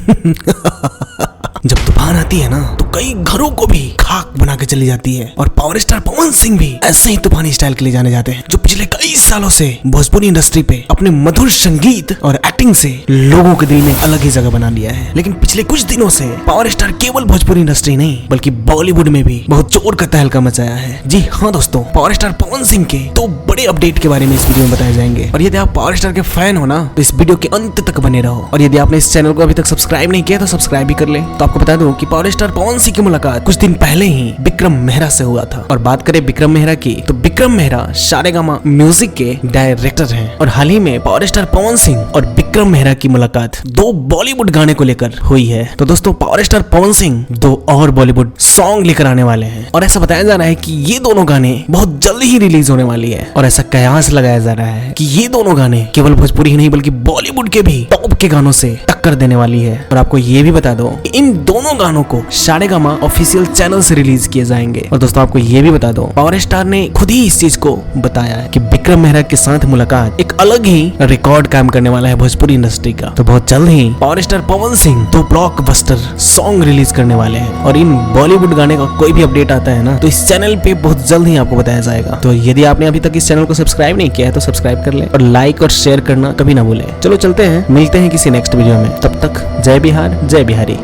जब तूफान आती है ना तो कई घरों को भी खाक बना के चली जाती है। और पावर स्टार पवन सिंह भी ऐसे ही तूफानी स्टाइल के लिए जाने जाते हैं, जो पिछले कई सालों से भोजपुरी इंडस्ट्री पे अपने मधुर संगीत और एक्टिंग से लोगों के दिल में अलग ही जगह बना लिया है। लेकिन पिछले कुछ दिनों से पावर स्टार केवल भोजपुरी इंडस्ट्री नहीं बल्कि बॉलीवुड में भी बहुत जोर का तहलका मचाया है। जी हाँ दोस्तों, पावर स्टार पवन सिंह के दो बड़े अपडेट के बारे में इस वीडियो में बताए जाएंगे। और यदि आप पावर स्टार के फैन हो ना तो इस वीडियो के अंत तक बने रहो। और यदि आपने इस चैनल को अभी तक सब्सक्राइब नहीं किया तो सब्सक्राइब भी कर ले। तो आपको बता दूं कि पावर स्टार पवन सिंह की मुलाकात कुछ दिन पहले ही विक्रम मेहरा से हुआ था। और बात करें विक्रम मेहरा की तो विक्रम मेहरा सारेगामा म्यूजिक के डायरेक्टर हैं। और हाल ही में पावर स्टार पवन सिंह और विक्रम मेहरा की मुलाकात दो बॉलीवुड गाने को लेकर हुई है। तो दोस्तों, पावर स्टार पवन सिंह दो और बॉलीवुड सॉन्ग लेकर आने वाले हैं। और ऐसा बताया जा रहा है कि ये दोनों गाने बहुत जल्द ही रिलीज होने वाली है। और ऐसा कयास लगाया जा रहा है कि ये दोनों गाने केवल भोजपुरी ही नहीं बल्कि बॉलीवुड के भी टॉप के गानों से टक्कर देने वाली है। और आपको ये भी बता दो कि इन दोनों गानों को सारेगामा ऑफिशियल चैनल से रिलीज किए जाएंगे। और दोस्तों, आपको ये भी बता दो पावर स्टार ने खुद ही इस चीज को बताया है कि विक्रम मेहरा के साथ मुलाकात एक अलग ही रिकॉर्ड काम करने वाला है भोजपुरी इंडस्ट्री का। तो बहुत जल्द ही पावर स्टार पवन सिंह दो ब्लॉकबस्टर सॉन्ग रिलीज करने वाले हैं। और इन बॉलीवुड गाने का कोई भी अपडेट आता है ना तो इस चैनल पे बहुत जल्द ही आपको बताया जाएगा। तो यदि आपने अभी तक इस चैनल को सब्सक्राइब नहीं किया है तो सब्सक्राइब कर ले और लाइक और शेयर करना कभी ना भूले। चलो चलते हैं, मिलते हैं किसी नेक्स्ट वीडियो में। तब तक जय बिहार, जय बिहारी।